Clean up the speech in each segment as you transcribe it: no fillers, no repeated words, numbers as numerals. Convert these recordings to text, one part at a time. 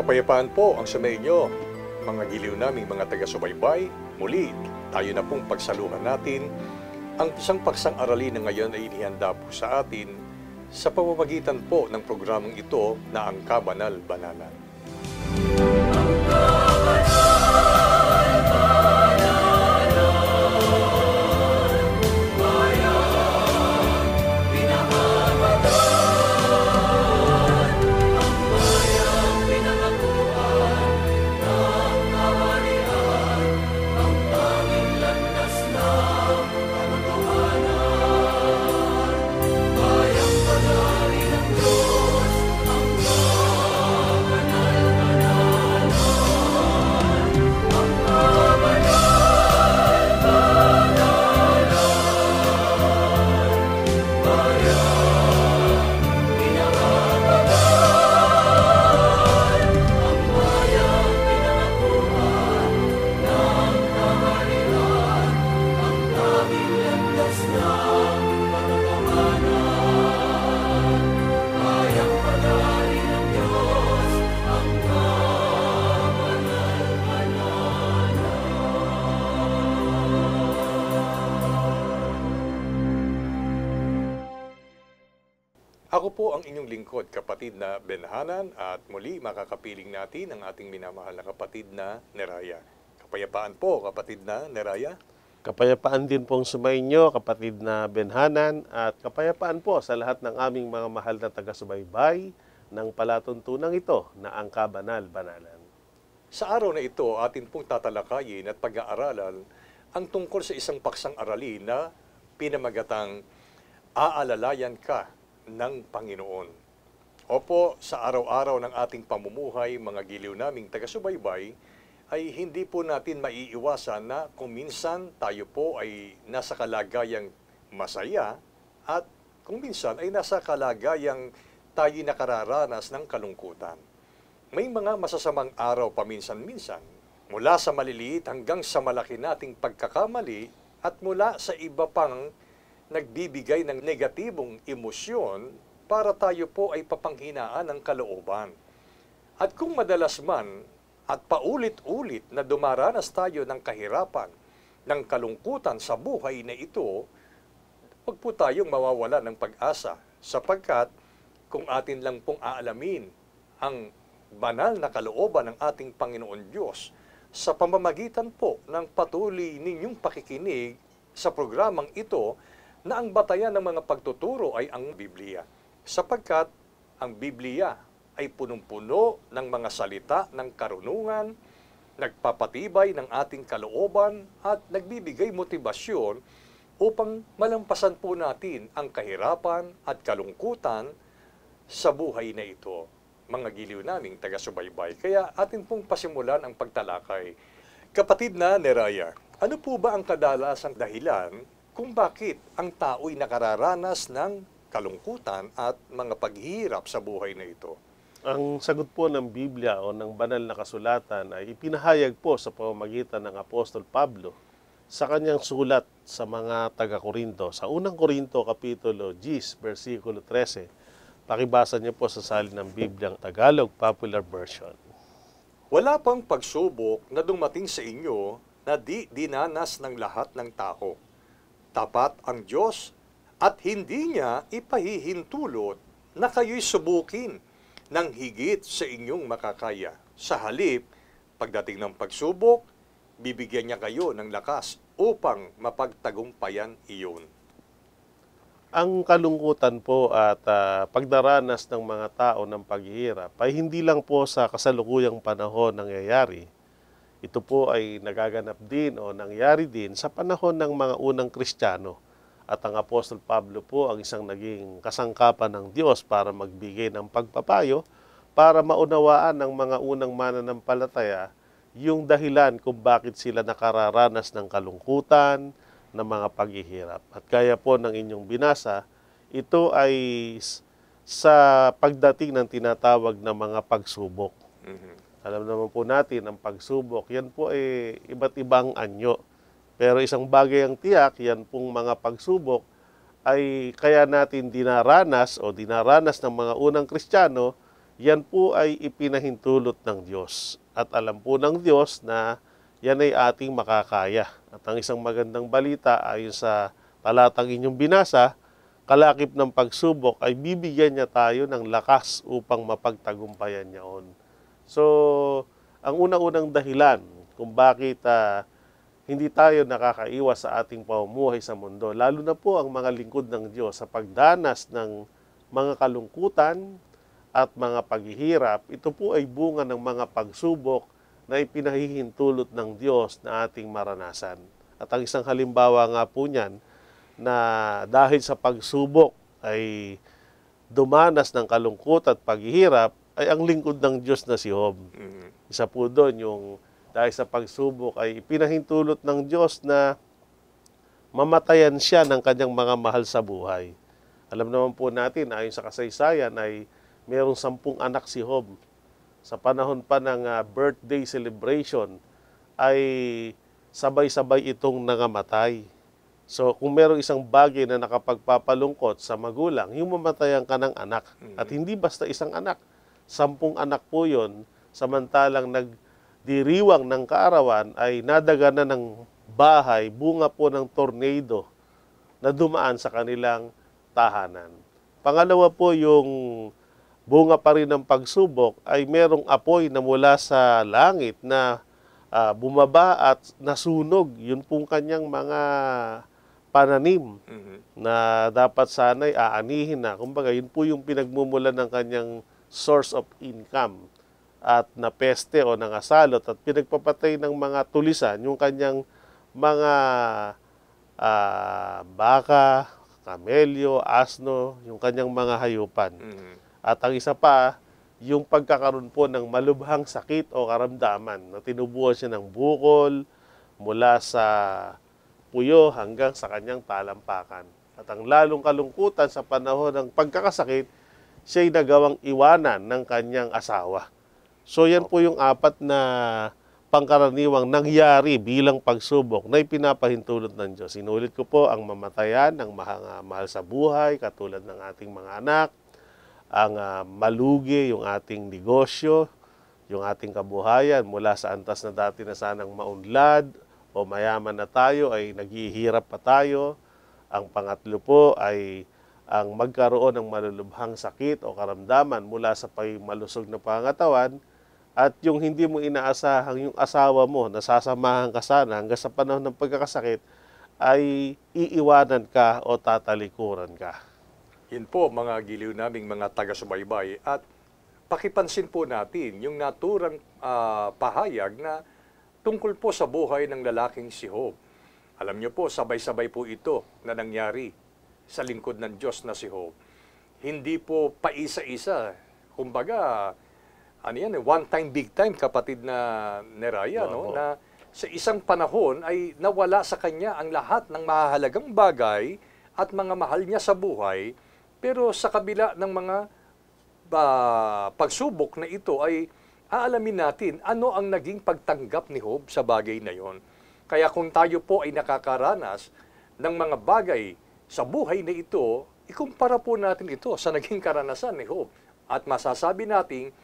Kapayapaan po ang sumainyo, mga giliw naming mga taga-subaybay. Muli, tayo na pong pagsaluhan natin ang isang paksang aralin na ngayon ay inihanda po sa atin sa pamamagitan po ng programang ito na ang Kabanal-Banalan. Ako po ang inyong lingkod, kapatid na Benhanan, at muli makakapiling natin ang ating minamahal na kapatid na Neraya. Kapayapaan po, kapatid na Neraya. Kapayapaan din pong sumainyo, kapatid na Benhanan, at kapayapaan po sa lahat ng aming mga mahal na taga-subaybay ng palatuntunang ito na ang Kabanal-Banalan. Sa araw na ito, atin pong tatalakayin at pag-aaralan ang tungkol sa isang paksang aralin na pinamagatang Aalalayan Ka ng Panginoon. Opo, sa araw-araw ng ating pamumuhay, mga giliw naming taga-subaybay, ay hindi po natin maiiwasan na kung minsan tayo po ay nasa kalagayang masaya at kung minsan ay nasa kalagayang tayo nakararanas ng kalungkutan. May mga masasamang araw paminsan-minsan, mula sa maliliit hanggang sa malaki nating pagkakamali at mula sa iba pang nagbibigay ng negatibong emosyon para tayo po ay papanghinaan ng kalooban. At kung madalas man at paulit-ulit na dumaranas tayo ng kahirapan, ng kalungkutan sa buhay na ito, huwag po tayong mawawala ng pag-asa sapagkat kung atin lang pong aalamin ang banal na kalooban ng ating Panginoon Diyos sa pamamagitan po ng patuloy ninyong pakikinig sa programang ito, na ang batayan ng mga pagtuturo ay ang Biblia. Sapagkat ang Biblia ay punong-puno ng mga salita ng karunungan, nagpapatibay ng ating kalooban at nagbibigay motibasyon upang malampasan po natin ang kahirapan at kalungkutan sa buhay na ito. Mga giliw naming taga-subaybay. Kaya atin pong pasimulan ang pagtalakay. Kapatid na Neraya, ano po ba ang kadalasang dahilan kung bakit ang tao'y nakararanas ng kalungkutan at mga paghihirap sa buhay na ito? Ang sagot po ng Biblia o ng banal na kasulatan ay ipinahayag po sa pamamagitan ng Apostol Pablo sa kanyang sulat sa mga taga-Korinto. Sa unang Korinto, Kapitulo 10, versikulo 13, pakibasa niyo po sa salin ng Biblia ang Tagalog Popular Version. Wala pang pagsubok na dumating sa inyo na di dinanas ng lahat ng tao. Tapat ang Diyos at hindi niya ipahihintulot na kayo'y subukin ng higit sa inyong makakaya. Sa halip, pagdating ng pagsubok, bibigyan niya kayo ng lakas upang mapagtagumpayan iyon. Ang kalungkutan po at pagdaranas ng mga tao ng paghihirap ay hindi lang po sa kasalukuyang panahon nangyayari. Ito po ay nagaganap din o nangyari din sa panahon ng mga unang Kristiyano. At ang Apostol Pablo po ang isang naging kasangkapan ng Diyos para magbigay ng pagpapayo para maunawaan ng mga unang mananampalataya yung dahilan kung bakit sila nakararanas ng kalungkutan, ng mga paghihirap. At kaya po ng inyong binasa, ito ay sa pagdating ng tinatawag na mga pagsubok. Alam naman po natin, ang pagsubok, yan po ay iba't ibang anyo. Pero isang bagay ang tiyak, yan pong mga pagsubok ay kaya natin dinaranas ng mga unang Kristiyano yan po ay ipinahintulot ng Diyos. At alam po ng Diyos na yan ay ating makakaya. At ang isang magandang balita ayon sa talatang inyong binasa, kalakip ng pagsubok ay bibigyan niya tayo ng lakas upang mapagtagumpayan niyaon. So, ang una-unang dahilan kung bakit hindi tayo nakakaiwas sa ating pamumuhay sa mundo, lalo na po ang mga lingkod ng Diyos sa pagdanas ng mga kalungkutan at mga paghihirap, ito po ay bunga ng mga pagsubok na ipinahihintulot ng Diyos na ating maranasan. At ang isang halimbawa nga po niyan, na dahil sa pagsubok ay dumanas ng kalungkot at paghihirap, ay ang lingkod ng Diyos na si Job. Isa po doon yung dahil sa pagsubok ay ipinahintulot ng Diyos na mamatayan siya ng kanyang mga mahal sa buhay. Alam naman po natin, ayon sa kasaysayan, ay mayroong 10 anak si Job. Sa panahon pa ng birthday celebration, ay sabay-sabay itong nangamatay. So, kung mayroong isang bagay na nakapagpapalungkot sa magulang, yung mamatayan ka ng anak. At hindi basta isang anak. 10 anak po yun, samantalang nagdiriwang ng kaarawan ay nadaganan ng bahay, bunga po ng tornado na dumaan sa kanilang tahanan. Pangalawa po, yung bunga pa rin ng pagsubok ay merong apoy na mula sa langit na bumaba at nasunog. Yun pong kanyang mga pananim na dapat sana'y aanihin na. Kumbaga, yun po yung pinagmumulan ng kanyang source of income at napeste o nangasalot at pinagpapatay ng mga tulisan yung kanyang mga baka, kamelyo, asno, yung kanyang mga hayupan. At ang isa pa, yung pagkakaroon po ng malubhang sakit o karamdaman na tinubuan siya ng bukol mula sa puyo hanggang sa kanyang talampakan. At ang lalong kalungkutan sa panahon ng pagkakasakit, siya'y nagawang iwanan ng kanyang asawa. So yan po yung 4 na pangkaraniwang nangyari bilang pagsubok na ipinapahintulot ng Diyos. Inulit ko po, ang mamatayan ng mahal sa buhay, katulad ng ating mga anak, ang malugi yung ating negosyo, yung ating kabuhayan mula sa antas na dati na sanang maunlad o mayaman na tayo ay naghihirap pa tayo. Ang pangatlo po ay ang magkaroon ng malulubhang sakit o karamdaman mula sa malusog na pangatawan, at yung hindi mo inaasahang yung asawa mo, nasasamahan ka sana hanggang sa panahon ng pagkakasakit, ay iiwanan ka o tatalikuran ka. Yun po mga giliw naming mga taga-subaybay, at pakipansin po natin yung naturang pahayag na tungkol po sa buhay ng lalaking si Job. Alam niyo po, sabay-sabay po ito na nangyari sa lingkod ng Diyos na si Job. Hindi po paisa-isa. Kumbaga, one time, big time, kapatid na Neraya, no? Na sa isang panahon ay nawala sa kanya ang lahat ng mahalagang bagay at mga mahal niya sa buhay, pero sa kabila ng mga pagsubok na ito ay aalamin natin ano ang naging pagtanggap ni Job sa bagay na yon. Kaya kung tayo po ay nakakaranas ng mga bagay sa buhay na ito, ikumpara po natin ito sa naging karanasan ni Job. At masasabi natin,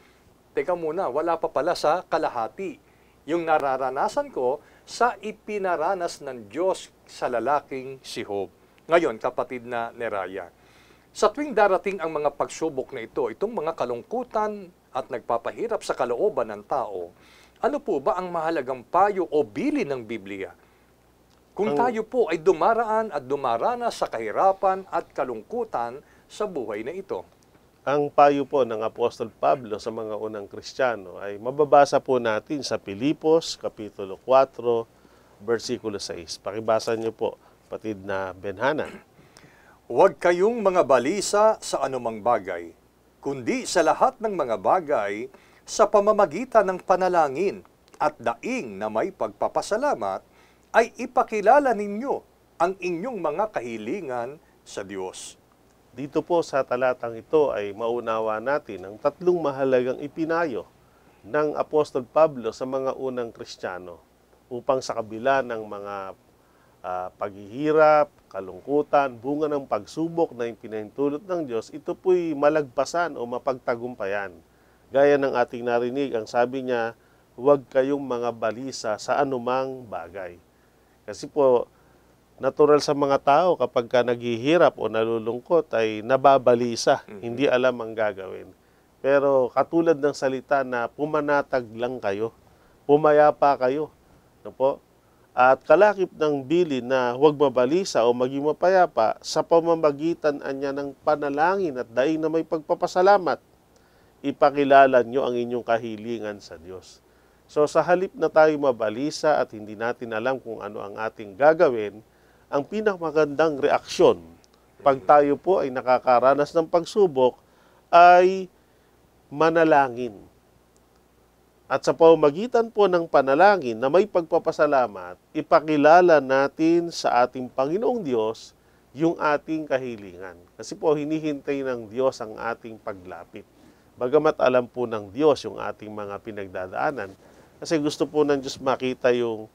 teka muna, wala pa pala sa kalahati yung nararanasan ko sa ipinaranas ng Diyos sa lalaking si Job. Ngayon, kapatid na Neraya, sa tuwing darating ang mga pagsubok na ito, itong mga kalungkutan at nagpapahirap sa kalooban ng tao, ano po ba ang mahalagang payo o bilin ng Biblia? Kung tayo po ay dumaraan at dumaranas sa kahirapan at kalungkutan sa buhay na ito. Ang payo po ng Apostol Pablo sa mga unang Kristiyano ay mababasa po natin sa Pilipos, Kapitulo 4, versikulo 6. Pakibasa niyo po, kapatid na Benhanan. Huwag kayong mga balisa sa anumang bagay, kundi sa lahat ng mga bagay sa pamamagitan ng panalangin at daing na may pagpapasalamat, ay ipakilala ninyo ang inyong mga kahilingan sa Diyos. Dito po sa talatang ito ay maunawa natin ang 3 mahalagang ipinayo ng Apostol Pablo sa mga unang Kristiyano upang sa kabila ng mga paghihirap, kalungkutan, bunga ng pagsubok na ipinahintulot ng Diyos, ito po'y malagpasan o mapagtagumpayan. Gaya ng ating narinig, ang sabi niya, huwag kayong mga balisa sa anumang bagay. Kasi po, natural sa mga tao kapag ka naghihirap o nalulungkot ay nababalisa, hindi alam ang gagawin. Pero katulad ng salita na pumanatag lang kayo, pumayapa kayo, no po? At kalakip ng bilin na huwag mabalisa o maging mapayapa sa pamamagitan niya ng panalangin at daing na may pagpapasalamat, ipakilala nyo ang inyong kahilingan sa Diyos. So sa halip na tayo mabalisa at hindi natin alam kung ano ang ating gagawin, ang pinakamagandang reaksyon pag tayo po ay nakakaranas ng pagsubok ay manalangin. At sa pamamagitan po ng panalangin na may pagpapasalamat, ipakilala natin sa ating Panginoong Diyos yung ating kahilingan. Kasi po hinihintay ng Diyos ang ating paglapit. Bagamat alam po ng Diyos yung ating mga pinagdadaanan, kasi gusto po ng Diyos makita yung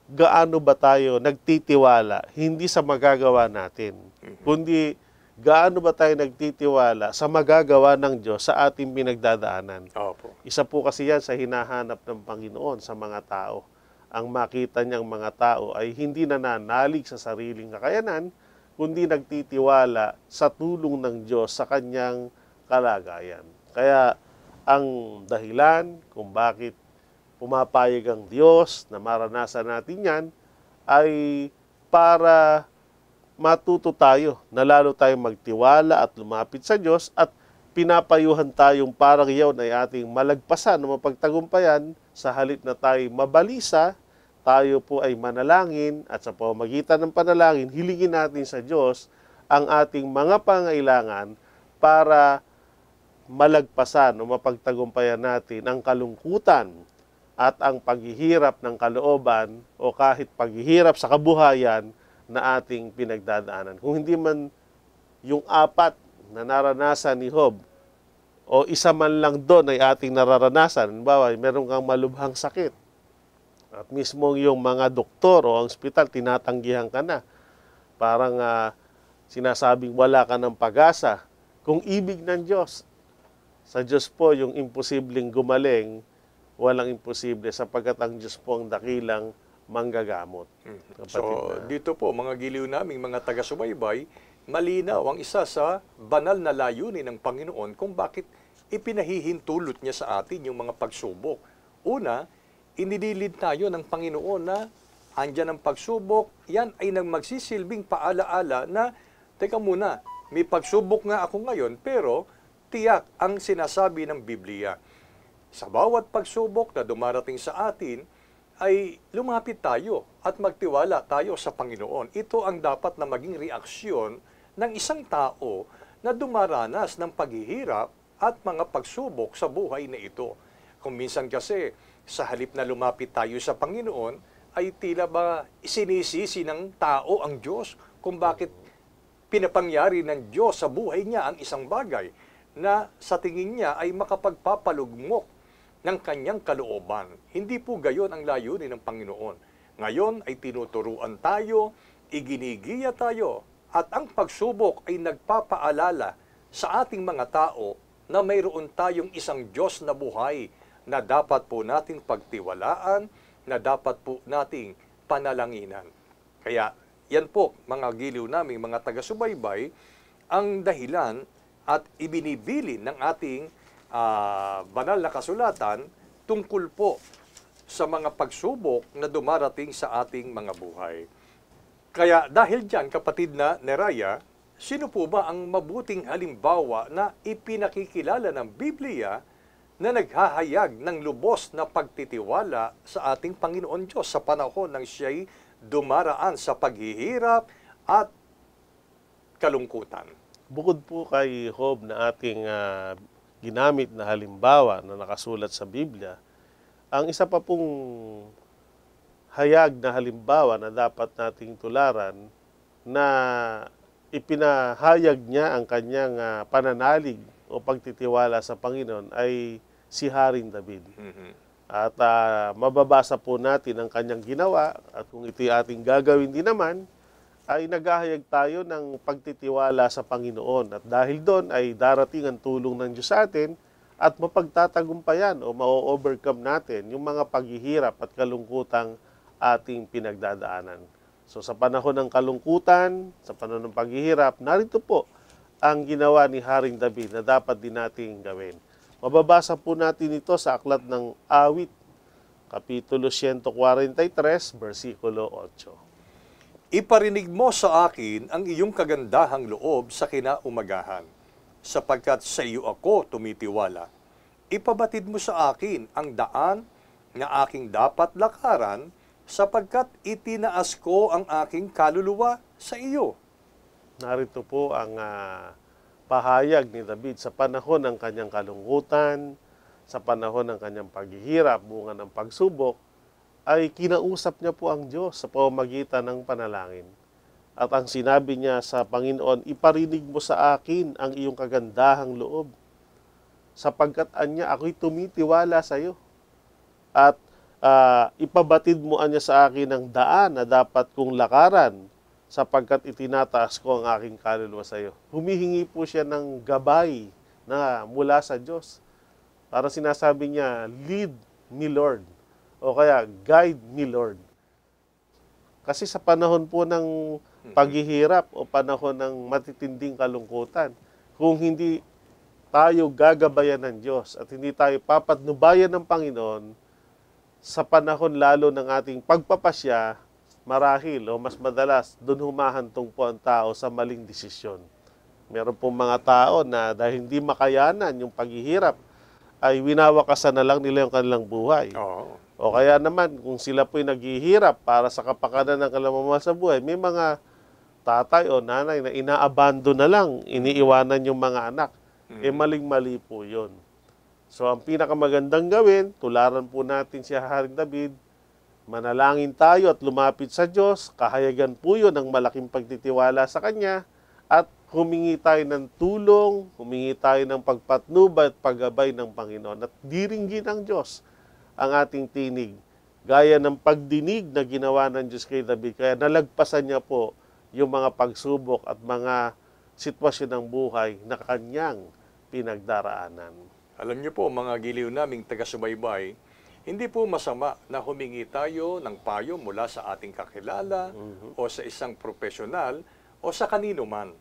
gaano ba tayo nagtitiwala, hindi sa magagawa natin, kundi gaano ba tayo nagtitiwala sa magagawa ng Diyos sa ating pinagdadaanan. Opo. Isa po kasi yan sa hinahanap ng Panginoon sa mga tao. Ang makita niyang mga tao ay hindi nananalig sa sariling kakayanan, kundi nagtitiwala sa tulong ng Diyos sa kanyang kalagayan. Kaya ang dahilan kung bakit pumapayag ang Diyos na maranasan natin yan ay para matuto tayo na lalo tayong magtiwala at lumapit sa Diyos at pinapayuhan tayong parang iyon ay ating malagpasan o mapagtagumpayan sa halip na tayo mabalisa, tayo po ay manalangin at sa pamamagitan ng panalangin, hilingin natin sa Diyos ang ating mga pangailangan para malagpasan o mapagtagumpayan natin ang kalungkutan at ang paghihirap ng kalooban o kahit paghihirap sa kabuhayan na ating pinagdadaanan. Kung hindi man yung apat na naranasan ni Job o isa man lang doon ay ating nararanasan, halimbawa, meron kang malubhang sakit at mismo yung mga doktor o ang ospital tinatanggihan ka na. Parang sinasabing wala ka ng pag-asa. Kung ibig ng Diyos, sa Diyos po yung imposibleng gumaling, walang imposible sapagkat ang Diyos po ang dakilang manggagamot. So, dito po, mga giliw naming mga taga-subaybay, malinaw ang isa sa banal na layunin ng Panginoon kung bakit ipinahihintulot niya sa atin yung mga pagsubok. Una, inililid tayo ng Panginoon na andyan ang pagsubok, yan ay nang magsisilbing paalaala na, teka muna, may pagsubok nga ako ngayon, pero tiyak ang sinasabi ng Biblia. Sa bawat pagsubok na dumarating sa atin, ay lumapit tayo at magtiwala tayo sa Panginoon. Ito ang dapat na maging reaksyon ng isang tao na dumaranas ng paghihirap at mga pagsubok sa buhay na ito. Kung minsan kasi, sa halip na lumapit tayo sa Panginoon, ay tila ba sinisisi ng tao ang Diyos kung bakit pinapangyari ng Diyos sa buhay niya ang isang bagay na sa tingin niya ay makapagpapalugmok ng kanyang kalooban. Hindi po gayon ang layunin ng Panginoon. Ngayon ay tinuturuan tayo, iginigiya tayo, at ang pagsubok ay nagpapaalala sa ating mga tao na mayroon tayong isang Diyos na buhay na dapat po nating pagtiwalaan, na dapat po nating panalanginan. Kaya yan po, mga giliw namin, mga taga-subaybay, ang dahilan at ibinibilin ng ating banal na kasulatan tungkol po sa mga pagsubok na dumarating sa ating mga buhay. Kaya dahil dyan, kapatid na Neraya, sino po ba ang mabuting halimbawa na ipinakikilala ng Biblia na naghahayag ng lubos na pagtitiwala sa ating Panginoon Diyos sa panahon ng siya'y dumaraan sa paghihirap at kalungkutan? Bukod po kay Job na ating ginamit na halimbawa na nakasulat sa Biblia, ang isa pa pong hayag na halimbawa na dapat nating tularan na ipinahayag niya ang kanyang pananalig o pagtitiwala sa Panginoon ay si Haring David. At mababasa po natin ang kanyang ginawa at kung ito'y ating gagawin din naman, ay naghahayag tayo ng pagtitiwala sa Panginoon. At dahil doon ay darating ang tulong ng Diyos sa atin at mapagtatagumpayan o ma-overcome natin yung mga paghihirap at kalungkutang ating pinagdadaanan. So sa panahon ng kalungkutan, sa panahon ng paghihirap, narito po ang ginawa ni Haring David na dapat din nating gawin. Mababasa po natin ito sa Aklat ng Awit, Kapitulo 143, versikulo 8. Iparinig mo sa akin ang iyong kagandahang loob sa kinaumagahan, sapagkat sa iyo ako tumitiwala. Ipabatid mo sa akin ang daan na aking dapat lakaran, sapagkat itinaas ko ang aking kaluluwa sa iyo. Narito po ang pahayag ni David sa panahon ng kanyang kalungkutan, sa panahon ng kanyang paghihirap, bunga ng pagsubok, ay kinausap niya po ang Diyos sa pamamagitan ng panalangin. At ang sinabi niya sa Panginoon, iparinig mo sa akin ang iyong kagandahang loob, sapagkat anya ako'y tumitiwala sa iyo. At ipabatid mo anya sa akin ang daan na dapat kong lakaran, sapagkat itinataas ko ang aking kaluluwa sa iyo. Humihingi po siya ng gabay na mula sa Diyos. Para sinasabi niya, lead me Lord, o kaya guide me Lord. Kasi sa panahon po ng paghihirap o panahon ng matitinding kalungkutan, kung hindi tayo gagabayan ng Diyos at hindi tayo papatnubayan ng Panginoon, sa panahon lalo ng ating pagpapasya, marahil o mas madalas, doon humahantong po ang tao sa maling desisyon. Meron pong mga tao na dahil hindi makayanan yung paghihirap, ay winawakasan na lang nila yung kanilang buhay. Oo. O kaya naman, kung sila po'y naghihirap para sa kapakanan ng kanilang sa buhay, may mga tatay o nanay na inaabando na lang, iniiwanan yung mga anak. Maling-mali po yun. So, ang pinakamagandang gawin, tularan po natin si Haring David, manalangin tayo at lumapit sa Diyos, kahayagan po yun ng malaking pagtitiwala sa Kanya, at humingi tayo ng tulong, humingi tayo ng pagpatnubay at paggabay ng Panginoon, at diringgin ng Diyos ang ating tinig, gaya ng pagdinig na ginawa ng Diyos kay David. Kaya nalagpasan niya po yung mga pagsubok at mga sitwasyon ng buhay na kanyang pinagdaraanan. Alam niyo po, mga giliw naming taga-subaybay, hindi po masama na humingi tayo ng payo mula sa ating kakilala o sa isang profesional o sa kanino man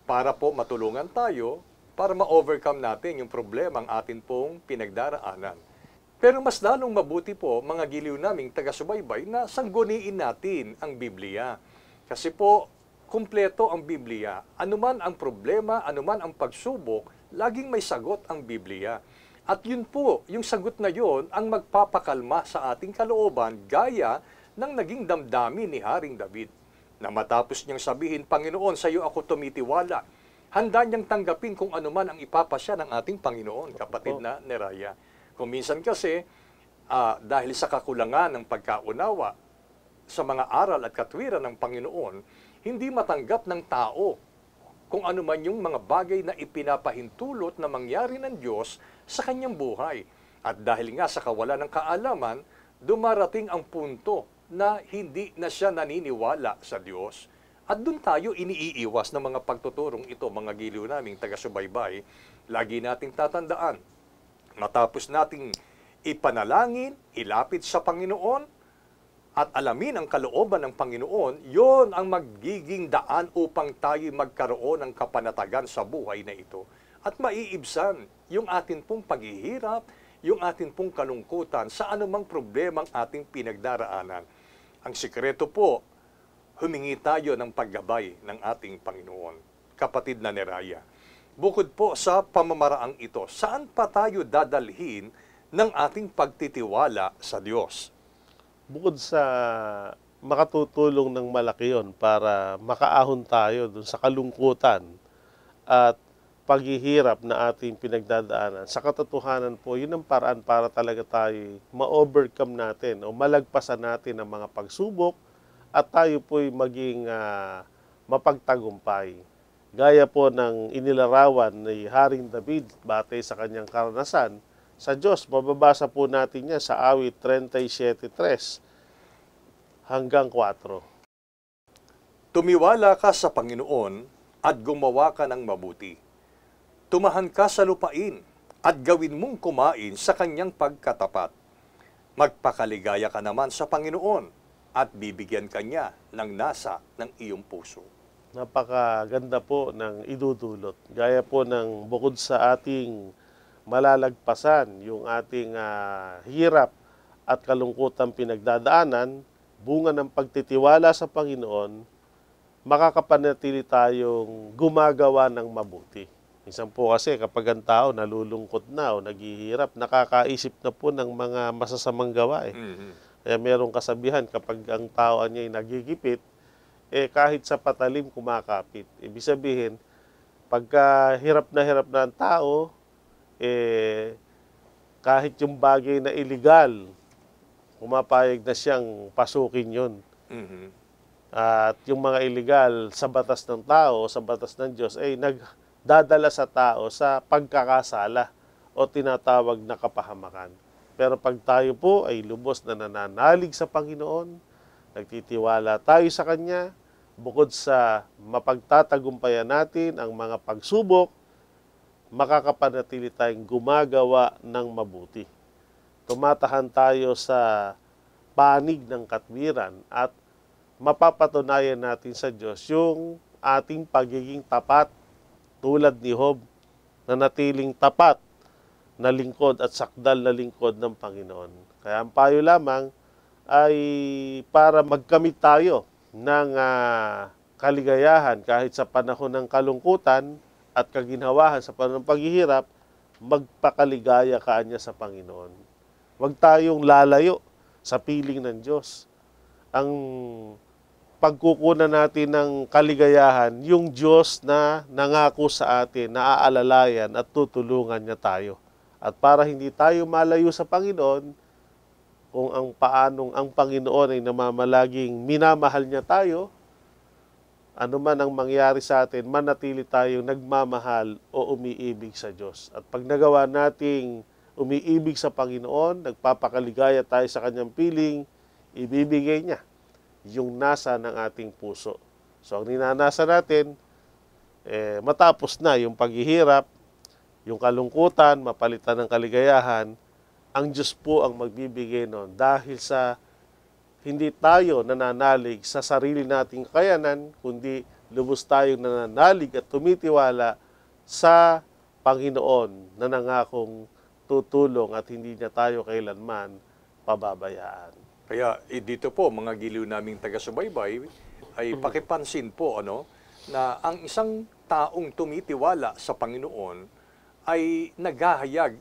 para po matulungan tayo para ma-overcome natin yung problema ang atin pong pinagdaraanan. Pero mas lalong mabuti po, mga giliw naming taga-subaybay, na sangguniin natin ang Biblia. Kasi po, kumpleto ang Biblia. Anuman ang problema, anuman ang pagsubok, laging may sagot ang Biblia. At yun po, yung sagot na yun, ang magpapakalma sa ating kalooban, gaya ng naging damdamin ni Haring David. Na matapos niyang sabihin, Panginoon, sa iyo ako tumitiwala, handa niyang tanggapin kung anuman ang ipapasya ng ating Panginoon, kapatid na Neraya. Kung minsan kasi, dahil sa kakulangan ng pagkaunawa sa mga aral at katwiran ng Panginoon, hindi matanggap ng tao kung ano man yung mga bagay na ipinapahintulot na mangyari ng Diyos sa kanyang buhay. At dahil nga sa kawalan ng kaalaman, dumarating ang punto na hindi na siya naniniwala sa Diyos. At doon tayo iniiiwas ng mga pagtuturong ito, mga giliw naming taga-subaybay. Lagi nating tatandaan, matapos nating ipanalangin, ilapit sa Panginoon, at alamin ang kalooban ng Panginoon, yon ang magiging daan upang tayo magkaroon ng kapanatagan sa buhay na ito. At maiibsan yung atin pong paghihirap, yung atin pong kalungkutan sa anumang problemang ating pinagdaraanan. Ang sikreto po, humingi tayo ng paggabay ng ating Panginoon. Kapatid na Neraya, bukod po sa pamamaraang ito, saan pa tayo dadalhin ng ating pagtitiwala sa Diyos? Bukod sa makatutulong ng malaki yon para makaahon tayo dun sa kalungkutan at paghihirap na ating pinagdadaanan, sa katotohanan po, yun ang paraan para talaga tayo ma-overcome natin o malagpasan natin ang mga pagsubok at tayo po'y maging mapagtagumpay. Gaya po ng inilarawan ni Haring David batay sa kanyang karanasan, sa Diyos, mababasa po natin niya sa Awit 37:3 hanggang 4. Tumiwala ka sa Panginoon at gumawa ka ng mabuti. Tumahan ka sa lupain at gawin mong kumain sa kanyang pagkatapat. Magpakaligaya ka naman sa Panginoon at bibigyan ka niya ng nasa ng iyong puso. Napakaganda po ng idudulot. Gaya po ng bukod sa ating malalagpasan, yung ating hirap at kalungkutan pinagdadaanan, bunga ng pagtitiwala sa Panginoon, makakapanatili tayong gumagawa ng mabuti. Minsan po kasi kapag ang tao nalulungkot na o naghihirap, nakakaisip na po ng mga masasamang gawa. Kaya merong kasabihan, kapag ang tao niya ay nagigipit, kahit sa patalim kumakapit. Ibig sabihin, pagka hirap na ang tao, kahit yung bagay na illegal, pumapayag na siyang pasukin yun. At yung mga illegal sa batas ng tao, sa batas ng Diyos, ay nagdadala sa tao sa pagkakasala o tinatawag na kapahamakan. Pero pag tayo po ay lubos na nananalig sa Panginoon, nagtitiwala tayo sa Kanya, bukod sa mapagtatagumpayan natin ang mga pagsubok, makakapanatili tayong gumagawa ng mabuti. Tumatahan tayo sa panig ng katwiran at mapapatunayan natin sa Diyos yung ating pagiging tapat tulad ni Job na natiling tapat na lingkod at sakdal na lingkod ng Panginoon. Kaya ang payo lamang ay para magkamit tayo ng kaligayahan kahit sa panahon ng kalungkutan at kaginhawahan sa panahon ng paghihirap, magpakaligaya ka niya sa Panginoon. Huwag tayong lalayo sa piling ng Diyos. Ang pagkukunan natin ng kaligayahan, yung Diyos na nangako sa atin, naaalalayan at tutulungan niya tayo. At para hindi tayo malayo sa Panginoon, kung paanong ang Panginoon ay namamalaging minamahal niya tayo, ano man ang mangyari sa atin, manatili tayong nagmamahal o umiibig sa Diyos. At pag nagawa nating umiibig sa Panginoon, nagpapakaligaya tayo sa Kanyang piling, ibibigay niya yung nasa ng ating puso. So ang ninanasa natin, matapos na yung paghihirap, yung kalungkutan, mapalitan ng kaligayahan, ang Diyos po ang magbibigay nun dahil sa hindi tayo nananalig sa sarili nating kakayanan, kundi lubos tayong nananalig at tumitiwala sa Panginoon na nangakong tutulong at hindi niya tayo kailanman pababayaan. Kaya dito po, mga giliw naming taga-subaybay, ay pakipansin po na ang isang taong tumitiwala sa Panginoon ay naghahayag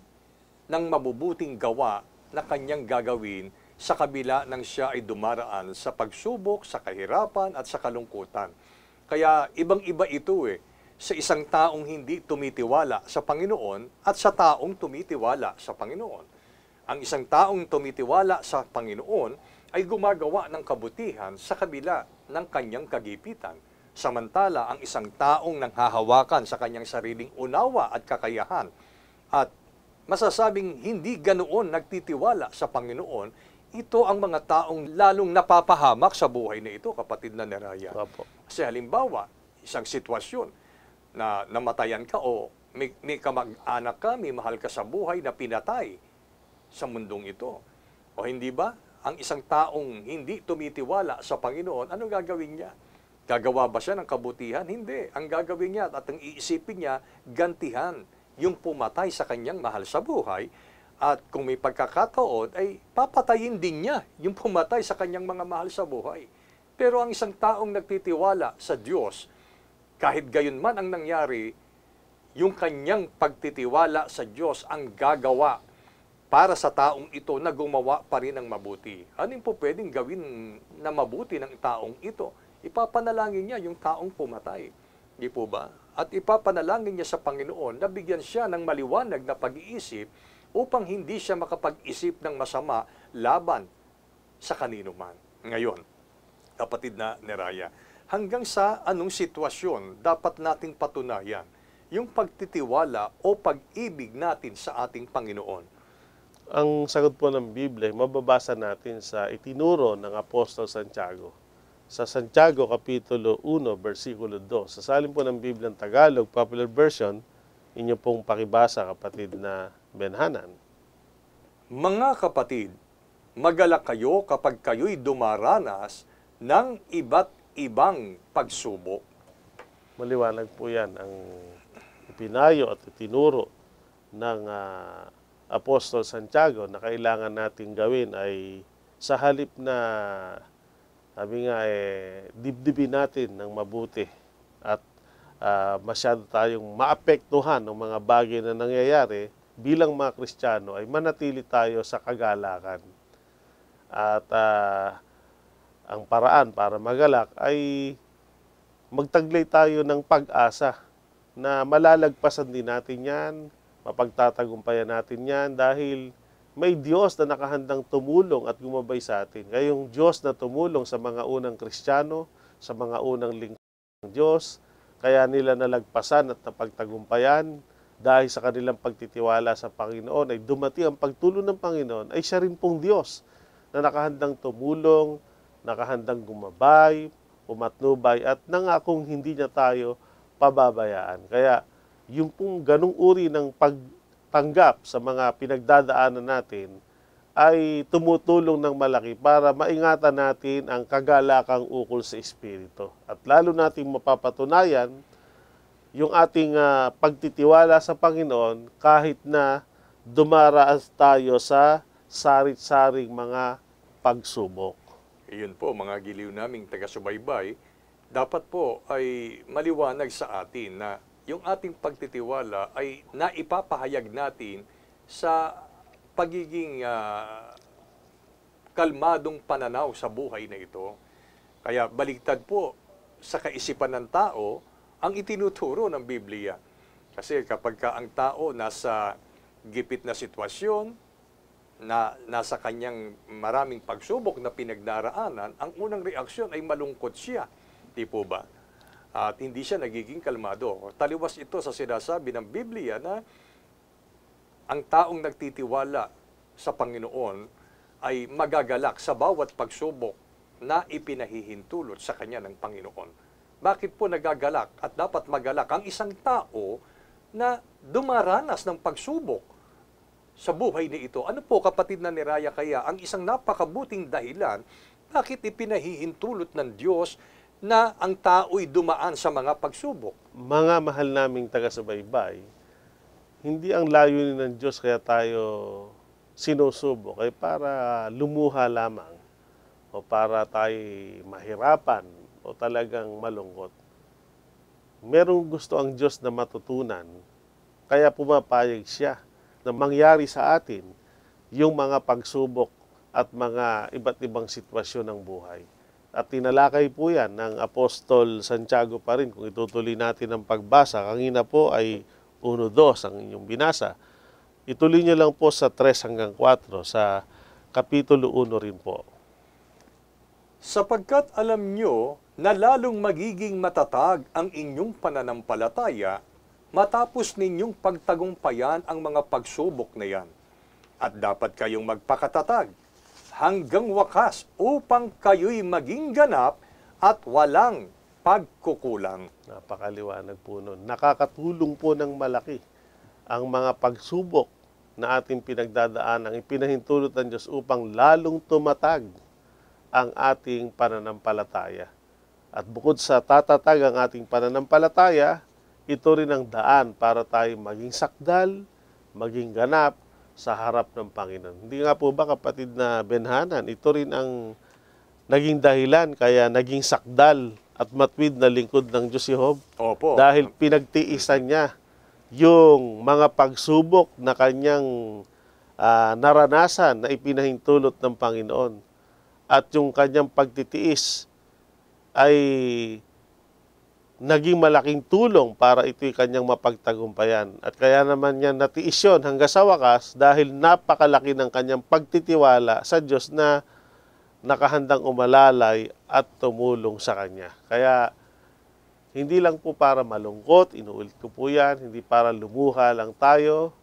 ng mabubuting gawa na kanyang gagawin sa kabila ng siya ay dumaraan sa pagsubok, sa kahirapan at sa kalungkutan. Kaya ibang-iba ito sa isang taong hindi tumitiwala sa Panginoon at sa taong tumitiwala sa Panginoon. Ang isang taong tumitiwala sa Panginoon ay gumagawa ng kabutihan sa kabila ng kanyang kagipitan. Samantala, ang isang taong nanghahawakan sa kanyang sariling unawa at kakayahan at masasabing hindi ganoon nagtitiwala sa Panginoon, ito ang mga taong lalong napapahamak sa buhay na ito, kapatid na Neraya. Kasi halimbawa, isang sitwasyon na namatayan ka o may kamag-anak ka, may mahal ka sa buhay na pinatay sa mundong ito. O hindi ba? Ang isang taong hindi tumitiwala sa Panginoon, ano gagawin niya? Gagawa ba siya ng kabutihan? Hindi. Ang gagawin niya at ang iisipin niya, gantihan yung pumatay sa kanyang mahal sa buhay. At kung may pagkakataon, ay papatayin din niya yung pumatay sa kanyang mga mahal sa buhay. Pero ang isang taong nagtitiwala sa Diyos, kahit gayon man ang nangyari, yung kanyang pagtitiwala sa Diyos ang gagawa para sa taong ito na gumawa pa rin ng mabuti. Ano po pwedeng gawin na mabuti ng taong ito? Ipapanalangin niya yung taong pumatay. Di po ba? At ipapanalangin niya sa Panginoon na bigyan siya ng maliwanag na pag-iisip upang hindi siya makapag-isip ng masama laban sa kanino man. Ngayon, kapatid na Neraya, hanggang sa anong sitwasyon dapat nating patunayan yung pagtitiwala o pag-ibig natin sa ating Panginoon? Ang sagot po ng Biblia, mababasa natin sa itinuro ng Apostol Santiago. Sa Santiago, Kapitulo 1, versikulo 2. Sa salin po ng Biblia ng Tagalog, Popular Version, Inyo pong pakibasa, kapatid na Benhanan. Mga kapatid, magalak kayo kapag kayo'y dumaranas ng iba't ibang pagsubok. Maliwanag po yan ang ipinayo at itinuro ng Apostol Santiago na kailangan natin gawin ay sa halip na, sabi nga, dibdibin natin ng mabuti at masyado tayong maapektuhan ng mga bagay na nangyayari, bilang mga Kristiyano ay manatili tayo sa kagalakan. At ang paraan para magalak ay magtaglay tayo ng pag-asa na malalagpasan din natin yan, mapagtatagumpayan natin yan dahil may Diyos na nakahandang tumulong at gumabay sa atin. Ngayong Diyos na tumulong sa mga unang Kristiyano, sa mga unang lingkod ng Diyos, kaya nila nalagpasan at napagtagumpayan dahil sa kanilang pagtitiwala sa Panginoon ay dumating ang pagtulong ng Panginoon ay siya rin pong Diyos na nakahandang tumulong, nakahandang gumabay, umatnubay at nangakong hindi niya tayo pababayaan. Kaya yung pong ganung uri ng pagtanggap sa mga pinagdadaanan natin ay tumutulong ng malaki para maingatan natin ang kagalakang ukol sa Espiritu. At lalo nating mapapatunayan yung ating pagtitiwala sa Panginoon kahit na dumaraas tayo sa sarit-saring mga pagsubok. Iyon po, mga giliw naming taga-subaybay, dapat po ay maliwanag sa atin na yung ating pagtitiwala ay naipapahayag natin sa pagiging kalmadong pananaw sa buhay na ito. Kaya baligtad po sa kaisipan ng tao ang itinuturo ng Biblia. Kasi kapag ang tao nasa gipit na sitwasyon, na nasa kanyang maraming pagsubok na pinagdaraanan, ang unang reaksyon ay malungkot siya. Di po ba? At hindi siya nagiging kalmado. Taliwas ito sa sinasabi ng Biblia na ang taong nagtitiwala sa Panginoon ay magagalak sa bawat pagsubok na ipinahihintulot sa kanya ng Panginoon. Bakit po nagagalak at dapat magalak ang isang tao na dumaranas ng pagsubok sa buhay ni ito? Ano po, kapatid na niraya, kaya ang isang napakabuting dahilan bakit ipinahihintulot ng Diyos na ang tao'y dumaan sa mga pagsubok? Mga mahal naming taga-subaybay, hindi ang layunin ng Diyos kaya tayo sinusubok ay para lumuha lamang o para tayo mahirapan o talagang malungkot. Merong gusto ang Diyos na matutunan, kaya pumapayag siya na mangyari sa atin yung mga pagsubok at mga iba't ibang sitwasyon ng buhay. At tinalakay po yan ng Apostol Santiago pa rin kung itutuloy natin ang pagbasa. Kanina po ay 1-2 ang inyong binasa. Ituloy niyo lang po sa 3 hanggang 4 sa Kapitulo 1 rin po. Sapagkat alam nyo na lalong magiging matatag ang inyong pananampalataya matapos ninyong pagtagumpayan ang mga pagsubok na yan. At dapat kayong magpakatatag hanggang wakas upang kayo'y maging ganap at walang pagkukulang. Napakaliwanag po nun. Nakakatulong po ng malaki ang mga pagsubok na ating pinagdadaan, ang ipinahintulot ng Diyos upang lalong tumatag ang ating pananampalataya. At bukod sa tatatag ang ating pananampalataya, ito rin ang daan para tayo maging sakdal, maging ganap sa harap ng Panginoon. Hindi nga po ba, kapatid na Benhanan, ito rin ang naging dahilan kaya naging sakdal at matwid na lingkod ng Diyos si Job? Opo. Dahil pinagtiisan niya yung mga pagsubok na kanyang naranasan na ipinahintulot ng Panginoon. At yung kanyang pagtitiis ay naging malaking tulong para ito'y kanyang mapagtagumpayan. At kaya naman niya natiis yun hanggang sa wakas dahil napakalaki ng kanyang pagtitiwala sa Diyos na nakahandang umalalay at tumulong sa kanya. Kaya hindi lang po para malungkot, inuulit ko po yan, hindi para lumuha lang tayo.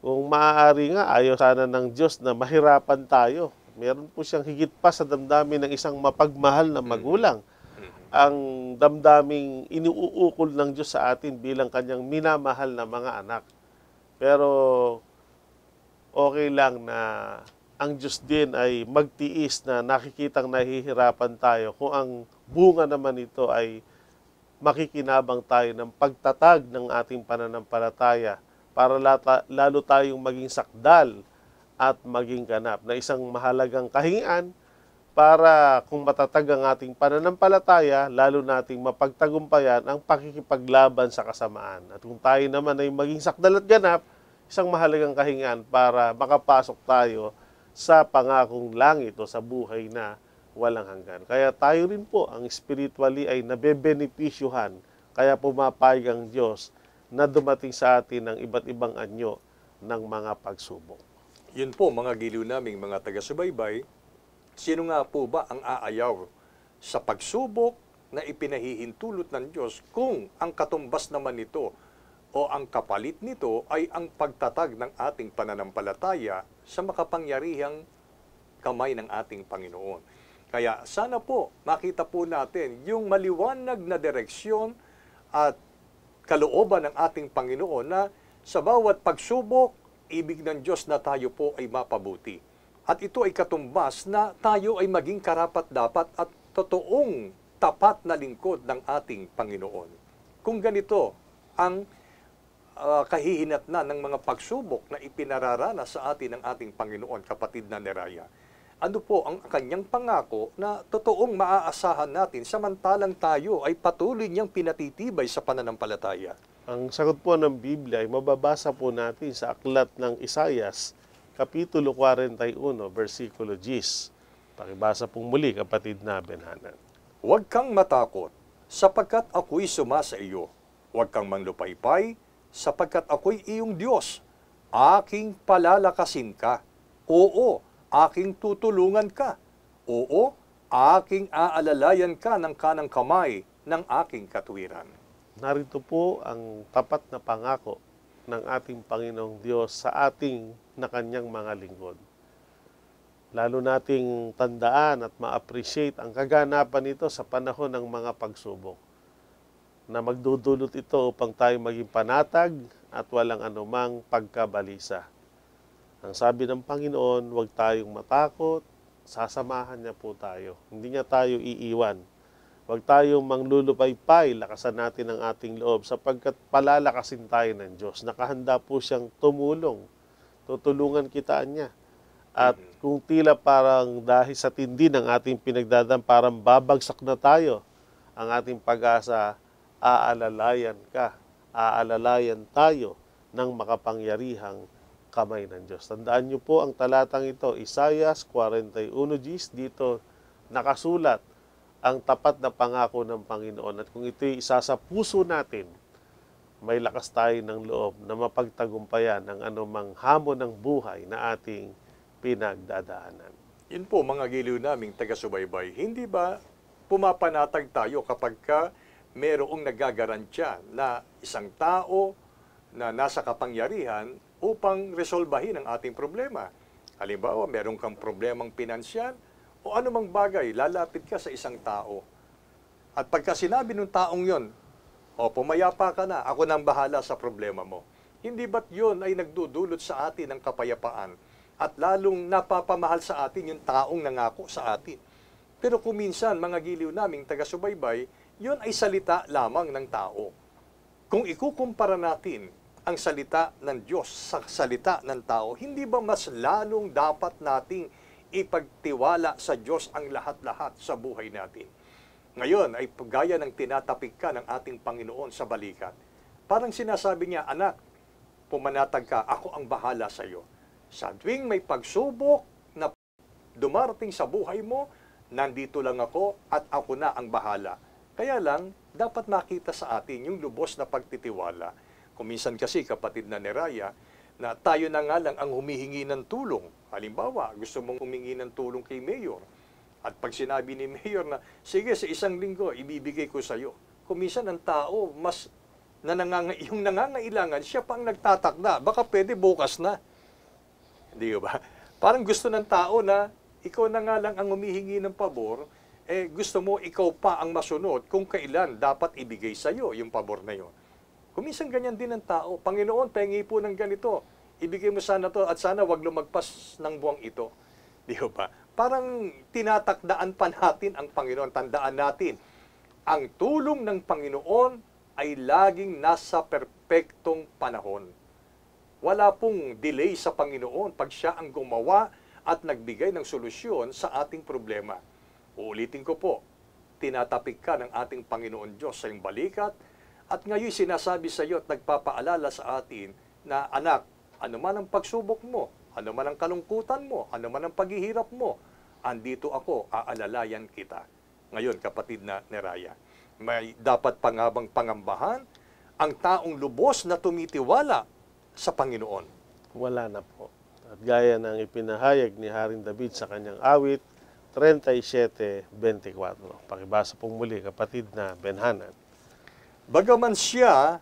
Kung maaari nga, ayaw sana ng Diyos na mahirapan tayo. Meron po siyang higit pa sa damdamin ng isang mapagmahal na magulang. ang damdaming iniuukol ng Diyos sa atin bilang kanyang minamahal na mga anak. Pero okay lang na ang Diyos din ay magtiis na nakikitang nahihirapan tayo kung ang bunga naman ito ay makikinabang tayo ng pagtatag ng ating pananampalataya para lalo tayong maging sakdal at maging ganap na isang mahalagang kahingian para kung matatag ang ating pananampalataya, lalo nating mapagtagumpayan ang pakikipaglaban sa kasamaan. At kung tayo naman ay maging sakdal at ganap, isang mahalagang kahingian para makapasok tayo sa pangakong langit o sa buhay na walang hanggan. Kaya tayo rin po, ang spiritually ay nabebenepisyuhan. Kaya pumapayag ang Diyos na dumating sa atin ng iba't ibang anyo ng mga pagsubok. Yun po, mga giliw naming mga taga-subaybay, sino nga po ba ang aayaw sa pagsubok na ipinahihintulot ng Diyos kung ang katumbas naman nito o ang kapalit nito ay ang pagtatag ng ating pananampalataya sa makapangyarihang kamay ng ating Panginoon. Kaya sana po makita po natin yung maliwanag na direksyon at kalooban ng ating Panginoon na sa bawat pagsubok, ibig ng Diyos na tayo po ay mapabuti. At ito ay katumbas na tayo ay maging karapat-dapat at totoong tapat na lingkod ng ating Panginoon. Kung ganito ang kahihinatnan ng mga pagsubok na ipinararanas sa atin ng ating Panginoon, kapatid na Neraya, ano po ang kanyang pangako na totoong maaasahan natin samantalang tayo ay patuloy niyang pinatitibay sa pananampalataya? Ang sagot po ng Biblia ay mababasa po natin sa aklat ng Isayas, Kapitulo 41, versikulo 10. Pakibasa pong muli, kapatid na Benhanan. Huwag kang matakot, sapagkat ako'y sumasa iyo. Huwag kang manglupaypay, sapagkat ako'y iyong Diyos. Aking palalakasin ka. Oo, aking tutulungan ka. Oo, aking aalalayan ka ng kanang kamay ng aking katuwiran. Narito po ang tapat na pangako ng ating Panginoong Diyos sa ating na kanyang mga lingkod. Lalo nating tandaan at ma-appreciate ang kaganapan nito sa panahon ng mga pagsubok, na magdudulot ito upang tayo maging panatag at walang anumang pagkabalisa. Ang sabi ng Panginoon, huwag tayong matakot, sasamahan niya po tayo. Hindi niya tayo iiwan. Huwag tayong manglulupaypay, lakasan natin ang ating loob sapagkat palalakasin tayo ng Diyos. Nakahanda po siyang tumulong. Tutulungan kita niya. At kung tila parang dahil sa tindi ng ating pinagdadaan, parang babagsak na tayo, ang ating pag-asa, aalalayan ka, aalalayan tayo ng makapangyarihang kamay ng Diyos. Tandaan niyo po ang talatang ito, Isayas 41:10, dito nakasulat ang tapat na pangako ng Panginoon. At kung ito'y isa sa puso natin, may lakas tayo ng loob na mapagtagumpayan ang anumang hamon ng buhay na ating pinagdadaanan. Yun po, mga giliw naming taga-subaybay, hindi ba pumapanatag tayo kapag merong nagagarantya na isang tao na nasa kapangyarihan upang resolbahin ang ating problema? Halimbawa, meron kang problemang pinansyal o anumang bagay, lalapit ka sa isang tao. At pagka sinabi ng taong yon, o pumayapa ka na, ako nang bahala sa problema mo. Hindi ba't yun ay nagdudulot sa atin ng kapayapaan at lalong napapamahal sa atin yung taong nangako sa atin? Pero kung minsan, mga giliw naming taga-subaybay, yun ay salita lamang ng tao. Kung ikukumpara natin ang salita ng Diyos sa salita ng tao, hindi ba mas lalong dapat nating ipagtiwala sa Diyos ang lahat-lahat sa buhay natin? Ngayon ay gaya ng tinatapik ka ng ating Panginoon sa balikat. Parang sinasabi niya, anak, pumanatag ka, ako ang bahala sa iyo. Sa tuwing may pagsubok na dumarating sa buhay mo, nandito lang ako at ako na ang bahala. Kaya lang, dapat makita sa atin yung lubos na pagtitiwala. Kuminsan kasi, kapatid na Neraya, na tayo na nga lang ang humihingi ng tulong. Halimbawa, gusto mong humingi ng tulong kay Mayor. At pag sinabi ni Mayor na, sige, sa isang linggo, ibibigay ko sa iyo. Kuminsan ang tao, mas yung nangangailangan, siya pang nagtatakda. Baka pwede bukas na. Hindi ba? Parang gusto ng tao na, ikaw na nga lang ang humihingi ng pabor, gusto mo ikaw pa ang masunod kung kailan dapat ibigay sa iyo yung pabor na yun. Kuminsan ganyan din ang tao. Panginoon, pahingi po ng ganito. Ibigay mo sana to at sana wag lumagpas ng buwang ito. Di ba? Parang tinatakdaan pa natin ang Panginoon. Tandaan natin, ang tulong ng Panginoon ay laging nasa perpektong panahon. Wala pong delay sa Panginoon pag siya ang gumawa at nagbigay ng solusyon sa ating problema. Uulitin ko po, tinatapik ka ng ating Panginoon Diyos sa iyong balikat at ngayon sinasabi sa iyo at nagpapaalala sa atin na anak, ano man ang pagsubok mo, ano man ang kalungkutan mo, ano man ang paghihirap mo, andito ako, aalalayan kita. Ngayon, kapatid na Neraya, may dapat pa nga bang pangambahan ang taong lubos na tumitiwala sa Panginoon? Wala na po. At gaya ng ipinahayag ni Haring David sa kanyang awit, 37:24. Pakibasa pong muli, kapatid na Benhanan. Bagaman siya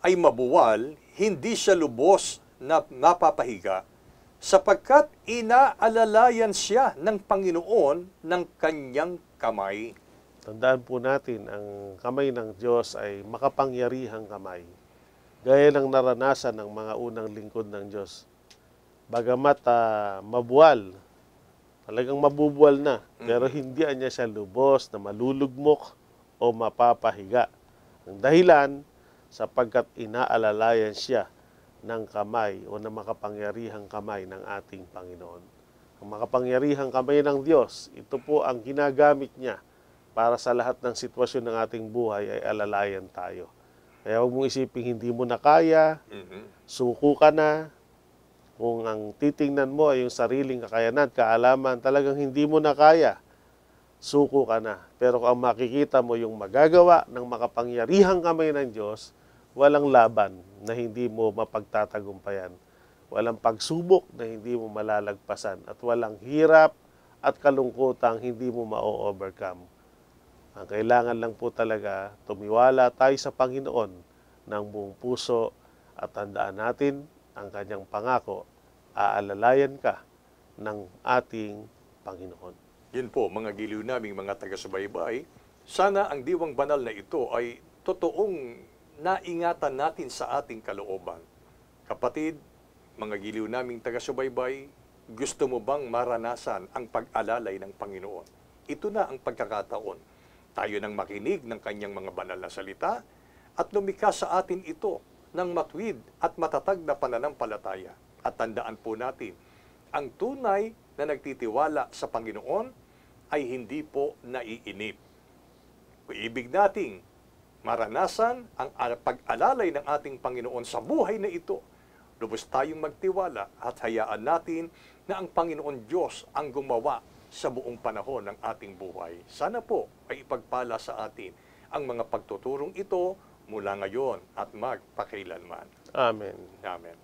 ay mabuwal, hindi siya lubos na napapahiga, sapagkat inaalalayan siya ng Panginoon ng kanyang kamay. Tandaan po natin, ang kamay ng Diyos ay makapangyarihang kamay. Gaya ng naranasan ng mga unang lingkod ng Diyos. Bagamat mabuwal, talagang mabubuwal na, pero hindi niya siya lubos na malulugmok o mapapahiga. Ang dahilan, sapagkat inaalalayan siya ng kamay o ng makapangyarihang kamay ng ating Panginoon. Ang makapangyarihang kamay ng Diyos, ito po ang ginagamit niya para sa lahat ng sitwasyon ng ating buhay ay alalayan tayo. Kaya huwag mong isiping hindi mo na kaya, suko ka na. Kung ang titingnan mo ay yung sariling kakayanan, kaalaman, talagang hindi mo na kaya, suko ka na. Pero kung makikita mo yung magagawa ng makapangyarihang kamay ng Diyos, walang laban na hindi mo mapagtatagumpayan. Walang pagsubok na hindi mo malalagpasan. At walang hirap at kalungkutang hindi mo ma-overcome. Ang kailangan lang po talaga, tumiwala tayo sa Panginoon ng buong puso at tandaan natin ang kanyang pangako, aalalayan ka ng ating Panginoon. Yun po, mga giliw naming mga taga-subaybay, sana ang diwang banal na ito ay totoong naingatan natin sa ating kalooban. Kapatid, mga giliw naming taga-subaybay, gusto mo bang maranasan ang pag-alalay ng Panginoon? Ito na ang pagkakataon. Tayo nang makinig ng kanyang mga banal na salita at lumikha sa atin ito ng matuwid at matatag na pananampalataya. At tandaan po natin, ang tunay na nagtitiwala sa Panginoon ay hindi po naiinip. Ibig nating maranasan ang pag-alalay ng ating Panginoon sa buhay na ito. Lubos tayong magtiwala at hayaan natin na ang Panginoon Diyos ang gumawa sa buong panahon ng ating buhay. Sana po ay ipagpala sa atin ang mga pagtuturong ito mula ngayon at magpakailanman. Amen. Amen.